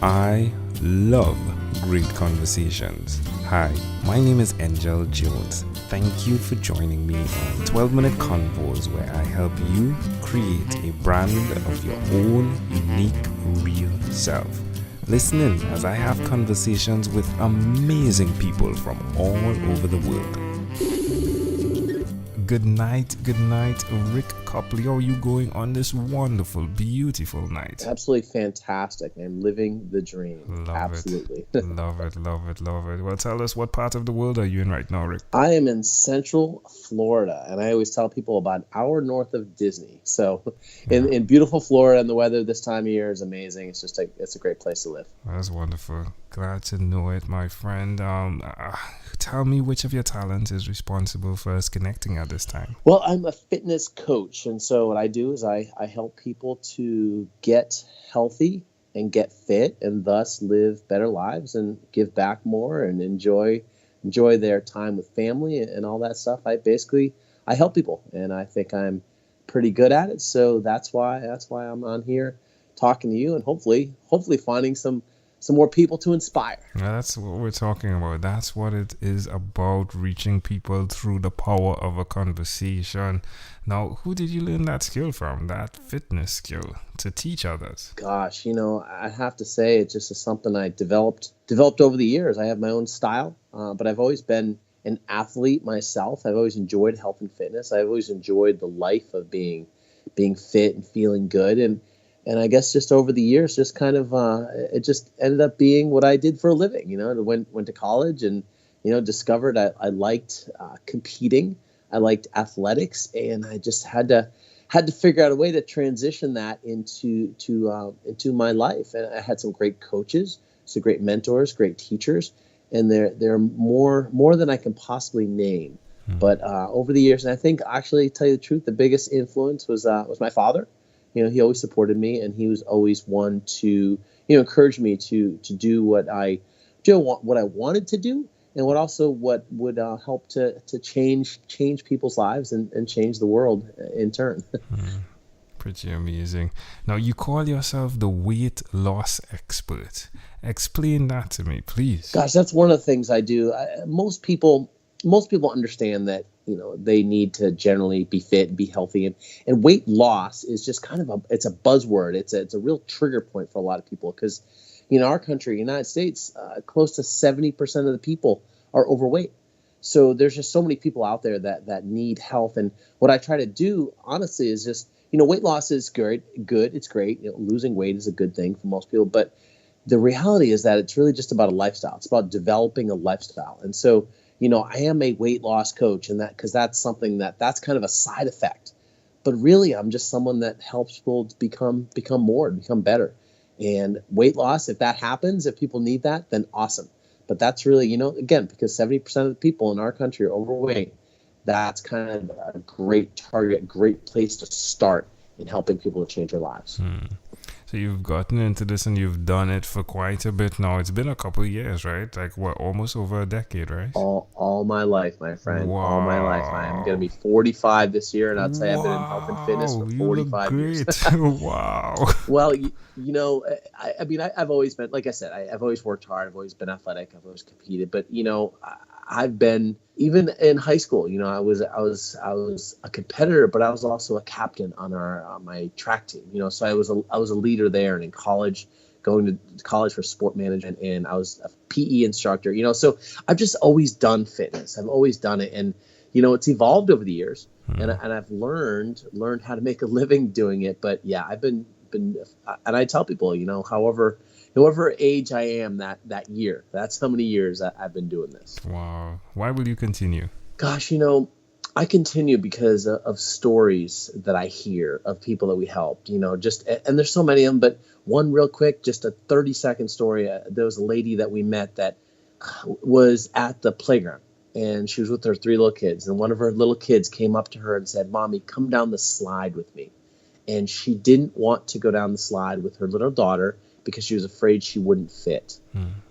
I love great conversations. Hi, my name is Angel Jones. Thank you for joining me on 12-minute convos where I help you create a brand of your own unique, real self. Listen in as I have conversations with amazing people from all over the world. Good night, Rick Copley. How are you going on this wonderful, beautiful night? Absolutely fantastic. I'm living the dream. Absolutely. Love it. Well, tell us, what part of the world are you in right now, Rick? I am in Central Florida, and I always tell people about an hour north of Disney. So in beautiful Florida, and the weather this time of year is amazing. It's just it's a great place to live. That's wonderful. Glad to know it, my friend. Tell me, which of your talents is responsible for us connecting at this time? Well, I'm a fitness coach, and so what I do is I help people to get healthy and get fit, and thus live better lives and give back more and enjoy their time with family and all that stuff. I help people, and I think I'm pretty good at it. So that's why I'm on here talking to you, and hopefully finding some more people to inspire. That's what we're talking about. That's what it is about, reaching people through the power of a conversation. Now, who did you learn that skill from, that fitness skill, to teach others? Gosh, I have to say it just is something I developed over the years. I have my own style, but I've always been an athlete myself. I've always enjoyed health and fitness. I've always enjoyed the life of being fit and feeling good. And I guess just over the years, just kind of, it just ended up being what I did for a living. I went to college and, discovered I liked competing. I liked athletics, and I just had to figure out a way to transition that into my life. And I had some great coaches, some great mentors, great teachers, and they're more than I can possibly name. But over the years, and I think, actually, to tell you the truth, the biggest influence was my father. He always supported me, and he was always one to, encourage me to do what I wanted to do, and what would help to change people's lives and change the world in turn. Pretty amazing. Now, you call yourself the weight loss expert. Explain that to me, please. Gosh, that's one of the things I do. Most people understand that they need to generally be fit and be healthy, and weight loss is just kind of it's a buzzword. It's a real trigger point for a lot of people, because our country, United States, close to 70% of the people are overweight. So there's just so many people out there that need health. And what I try to do, honestly, is just weight loss is good. It's great. Losing weight is a good thing for most people, but the reality is that it's really just about a lifestyle. It's about developing a lifestyle. And so I am a weight loss coach, and because that's something that's kind of a side effect. But really, I'm just someone that helps people become better. And weight loss, if that happens, if people need that, then awesome. But that's really, again, because 70% of the people in our country are overweight, that's kind of a great target, great place to start in helping people to change their lives. So you've gotten into this and you've done it for quite a bit now. It's been a couple of years, right? Like almost over a decade, right? All my life, my friend. Wow. All my life. I am going to be 45 this year, and I'd say I've been in health and fitness for 45 years. Wow. Well, I've always been, like I said, I've always worked hard. I've always been athletic. I've always competed. But, I've been, even in high school, I was a competitor, but I was also a captain on my track team. So I was a leader there, and in college, going to college for sport management, and I was a PE instructor. So I've just always done fitness. I've always done it, and it's evolved over the years, and I've learned how to make a living doing it. But yeah, I've been, and I tell people, however age I am that year, that's how many years I've been doing this. Wow. Why will you continue? Gosh, I continue because of stories that I hear of people that we helped, and there's so many of them, but one real quick, just a 30-second story. There was a lady that we met that was at the playground, and she was with her 3 little kids, and one of her little kids came up to her and said, "Mommy, come down the slide with me." And she didn't want to go down the slide with her little daughter because she was afraid she wouldn't fit.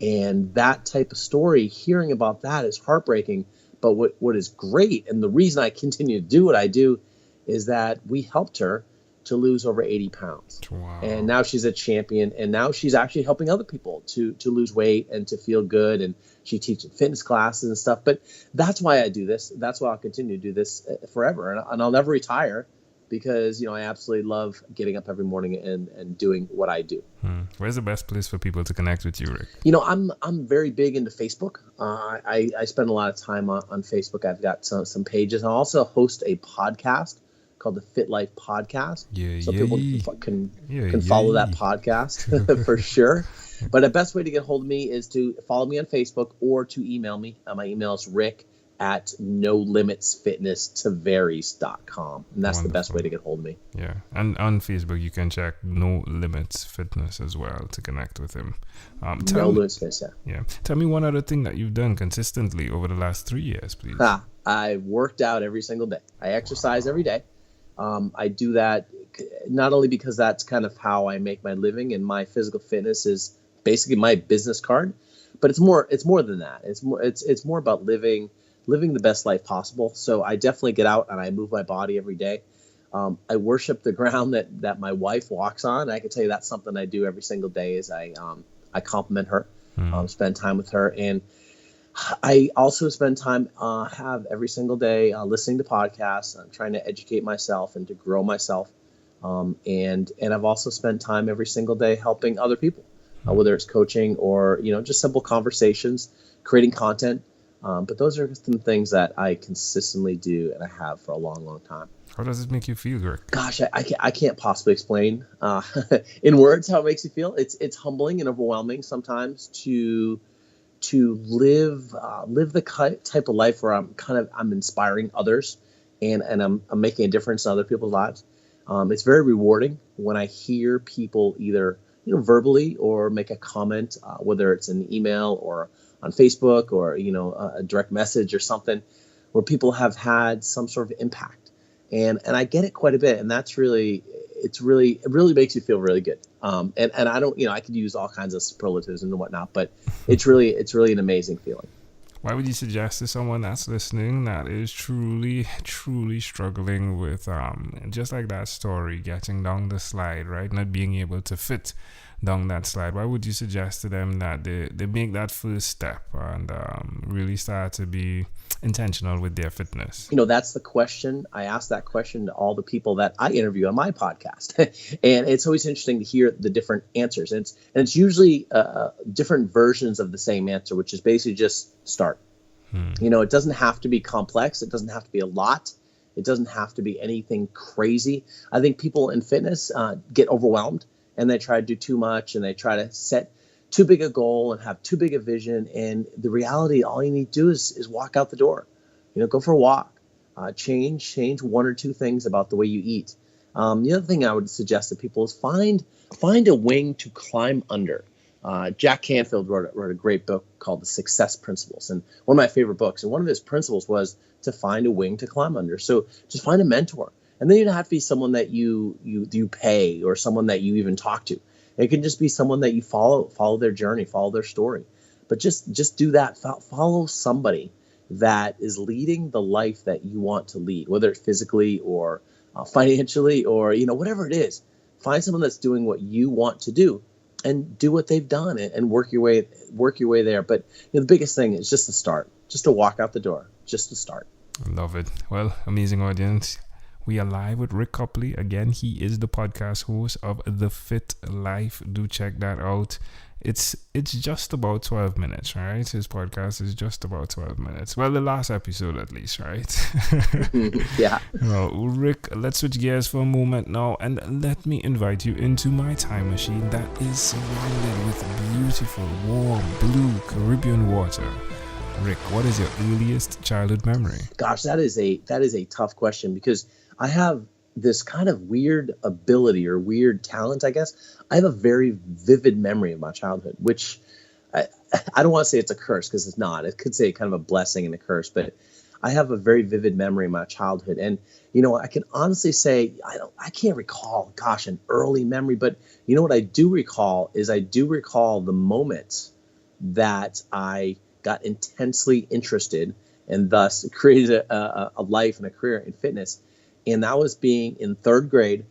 And that type of story, hearing about that is heartbreaking. But what is great, and the reason I continue to do what I do, is that we helped her to lose over 80 pounds. Wow. And now she's a champion, and now she's actually helping other people to lose weight and to feel good. And she teaches fitness classes and stuff. But that's why I do this. That's why I'll continue to do this forever. And I'll never retire because, I absolutely love getting up every morning and doing what I do. Where's the best place for people to connect with you, Rick? I'm very big into Facebook. I spend a lot of time on Facebook. I've got some pages. I also host a podcast called the Fit Life Podcast. So people can follow that podcast for sure. But the best way to get a hold of me is to follow me on Facebook or to email me. My email is rick@nolimitsfitnesstavares.com. And that's Wonderful. the best way to get a hold of me. Yeah. And on Facebook, you can check No Limits Fitness as well to connect with him. No Limits Fitness, yeah. Tell me one other thing that you've done consistently over the last 3 years, please. I worked out every single day. I exercise every day. I do that not only because that's kind of how I make my living, and my physical fitness is basically my business card, but it's more than that. It's more about living the best life possible. So I definitely get out and I move my body every day. I worship the ground that my wife walks on. I can tell you that's something I do every single day is I compliment her, spend time with her. And I also spend time have every single day listening to podcasts. I'm trying to educate myself and to grow myself. And I've also spent time every single day helping other people, whether it's coaching or, just simple conversations, creating content. But those are some things that I consistently do and I have for a long, long time. How does it make you feel, Rick? Gosh, I can't possibly explain in words how it makes you feel. It's humbling and overwhelming sometimes to live the type of life where I'm inspiring others and I'm making a difference in other people's lives. It's very rewarding when I hear people either verbally or make a comment, whether it's an email or on Facebook or a direct message or something, where people have had some sort of impact, and I get it quite a bit, and it really makes you feel really good. And I don't I could use all kinds of superlatives and whatnot, but it's really an amazing feeling. Why would you suggest to someone that's listening that is truly, truly struggling with, just like that story, getting down the slide, right? Not being able to fit down that slide. Why would you suggest to them that they make that first step and really start to be intentional with their fitness? That's the question. I ask that question to all the people that I interview on my podcast. And it's always interesting to hear the different answers. And it's usually different versions of the same answer, which is basically just start. It doesn't have to be complex. It doesn't have to be a lot. It doesn't have to be anything crazy. I think people in fitness get overwhelmed and they try to do too much and they try to set too big a goal and have too big a vision. And the reality, all you need to do is walk out the door. Go for a walk. Change one or two things about the way you eat. The other thing I would suggest to people is find a wing to climb under. Jack Canfield wrote a great book called The Success Principles, and one of my favorite books. And one of his principles was to find a wing to climb under. So just find a mentor. And then you don't have to be someone that you pay or someone that you even talk to. It can just be someone that you follow their journey, follow their story. But just do that. Follow somebody that is leading the life that you want to lead, whether it's physically or financially or whatever it is. Find someone that's doing what you want to do, and do what they've done and work your way there. But the biggest thing is just to start, just to walk out the door, just to start. I love it. Well, amazing audience. We are live with Rick Copley. Again, he is the podcast host of The Fit Life. Do check that out. It's just about 12 minutes, right? His podcast is just about 12 minutes. Well, the last episode at least, right? Yeah. Well, Rick, let's switch gears for a moment now and let me invite you into my time machine that is surrounded with beautiful, warm, blue Caribbean water. Rick, what is your earliest childhood memory? Gosh, that is a tough question because I have this kind of weird ability or weird talent, I guess. I have a very vivid memory of my childhood, which I don't want to say it's a curse because it's not. It could say kind of a blessing and a curse, but I have a very vivid memory of my childhood. And, I can honestly say I can't recall, an early memory, but what I do recall is the moments that I got intensely interested and thus created a life and a career in fitness. And that was being in third grade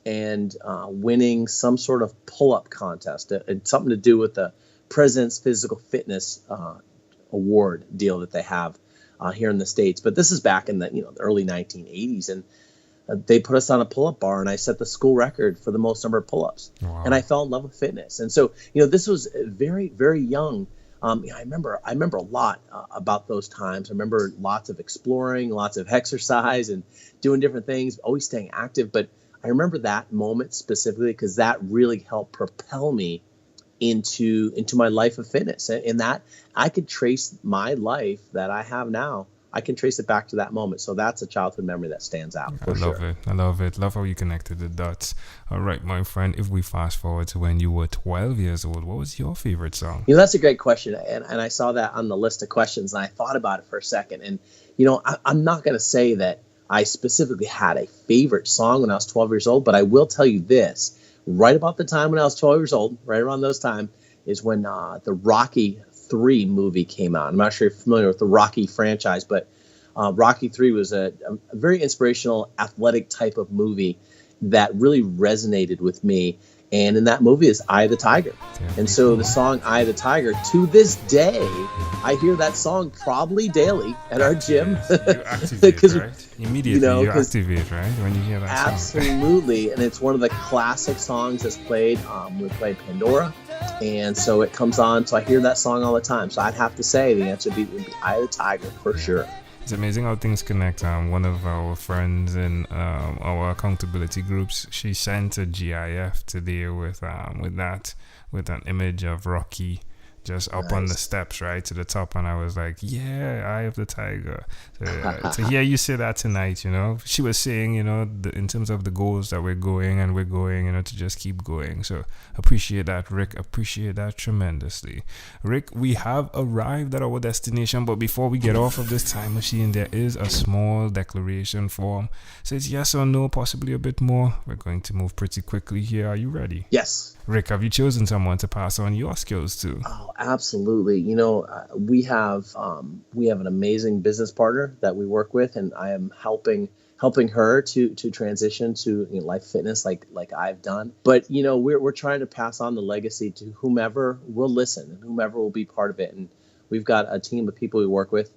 and winning some sort of pull-up contest. It's something to do with the President's Physical Fitness Award deal that they have here in the States. But this is back in the the early 1980s, and they put us on a pull-up bar, and I set the school record for the most number of pull-ups. Wow. And I fell in love with fitness. And so, this was very, very young. I remember a lot about those times. I remember lots of exploring, lots of exercise, and doing different things, always staying active. But I remember that moment specifically because that really helped propel me into my life of fitness. And that I could trace my life that I have now. I can trace it back to that moment. So that's a childhood memory that stands out. I love it. I love it. Love how you connected the dots. All right, my friend, if we fast forward to when you were 12 years old, what was your favorite song? That's a great question. And I saw that on the list of questions, and I thought about it for a second. And, I'm not going to say that I specifically had a favorite song when I was 12 years old, but I will tell you this. Right about the time when I was 12 years old, right around those time, is when the Rocky 3 movie came out. I'm not sure if you're familiar with the Rocky franchise, but Rocky 3 was a very inspirational athletic type of movie that really resonated with me. And in that movie is Eye of the Tiger. And so the song Eye of the Tiger, to this day, I hear that song probably daily at our gym. You activate, right? Immediately you activate, right? When you hear that song. Absolutely. And it's one of the classic songs that's played. We play Pandora. And so it comes on. So I hear that song all the time. So I'd have to say the answer would be Eye of the Tiger for sure. It's amazing how things connect. One of our friends in our accountability groups, she sent a GIF today with an image of Rocky just up on the steps, right to the top, and I was like, yeah, Eye of the Tiger. To hear you say that tonight, she was saying, in terms of the goals that we're going, to just keep going. So appreciate that, Rick. Appreciate that tremendously. Rick, we have arrived at our destination, but before we get off of this time machine, there is a small declaration form. Says yes or no, possibly a bit more. We're going to move pretty quickly here. Are you ready? Yes. Rick, have you chosen someone to pass on your skills to? Oh, absolutely. We have an amazing business partner that we work with, and I am helping her to transition to life fitness like I've done. But we're trying to pass on the legacy to whomever will listen and whomever will be part of it. And we've got a team of people we work with,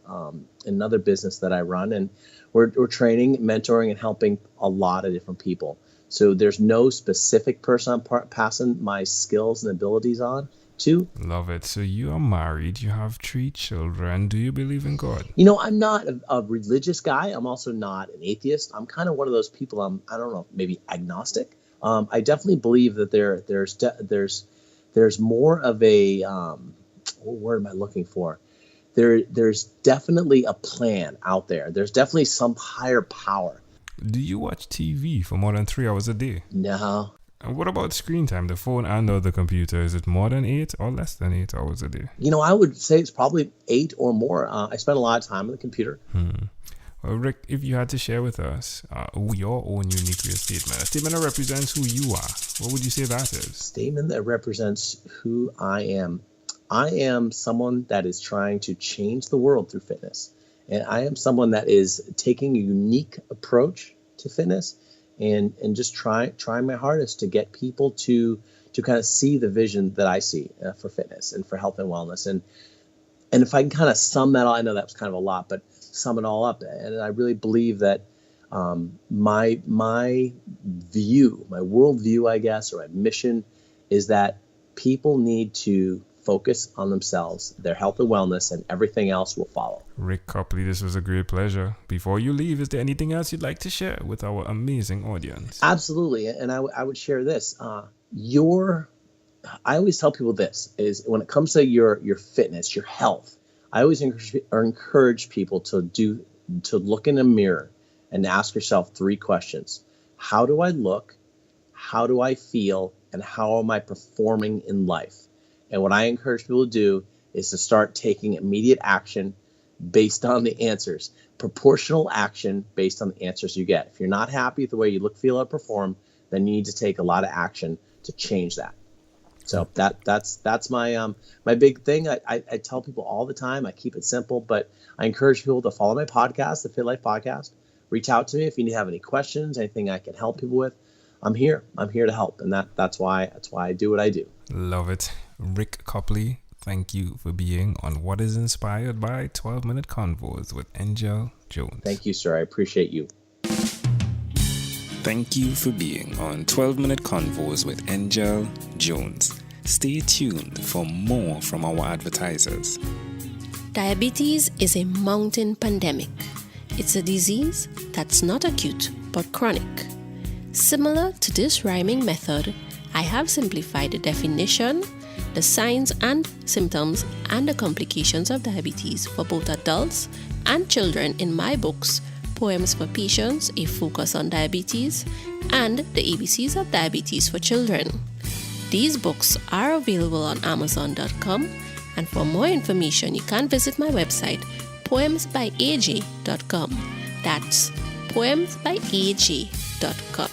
another business that I run, and we're training, mentoring, and helping a lot of different people. So there's no specific person I'm passing my skills and abilities on to. Love it. So you are married. You have 3 children. Do you believe in God? I'm not a religious guy. I'm also not an atheist. I'm kind of one of those people. I don't know, maybe agnostic. I definitely believe that there's more of a what word am I looking for? There's definitely a plan out there. There's definitely some higher power. Do you watch TV for more than 3 hours a day? No. And what about screen time, the phone and or the computer? Is it more than 8 or less than 8 hours a day? I would say it's probably 8 or more. I spend a lot of time on the computer. Well, Rick, if you had to share with us your own unique statement, a statement that represents who you are, what would you say that is? Statement that represents who I am. I am someone that is trying to change the world through fitness. And I am someone that is taking a unique approach to fitness and just trying my hardest to get people to kind of see the vision that I see for fitness and for health and wellness. And if I can kind of sum that all, I know that was kind of a lot, but sum it all up. And I really believe that my view, my worldview, I guess, or my mission is that people need to focus on themselves, their health and wellness, and everything else will follow. Rick Copley, this was a great pleasure. Before you leave, is there anything else you'd like to share with our amazing audience? Absolutely. And I would share this. I always tell people this, is when it comes to your fitness, your health, I always encourage people to look in a mirror and ask yourself 3 questions. How do I look? How do I feel? And how am I performing in life? And what I encourage people to do is to start taking immediate action based on the answers, proportional action based on the answers you get. If you're not happy with the way you look, feel, or perform, then you need to take a lot of action to change that. So that's my big thing. I tell people all the time. I keep it simple, but I encourage people to follow my podcast, the Fit Life Podcast. Reach out to me if you have any questions, anything I can help people with. I'm here to help. And that's why I do what I do. Love it. Rick Copley, thank you for being on what is inspired by 12-Minute Convos with Angel Jones. Thank you, sir. I appreciate you. Thank you for being on 12-Minute Convos with Angel Jones. Stay tuned for more from our advertisers. Diabetes is a mountain pandemic. It's a disease that's not acute but chronic. Similar to this rhyming method, I have simplified the definition, the signs and symptoms, and the complications of diabetes for both adults and children in my books, Poems for Patients, A Focus on Diabetes, and The ABCs of Diabetes for Children. These books are available on Amazon.com, and for more information, you can visit my website, poemsbyaj.com. That's poemsbyaj.com.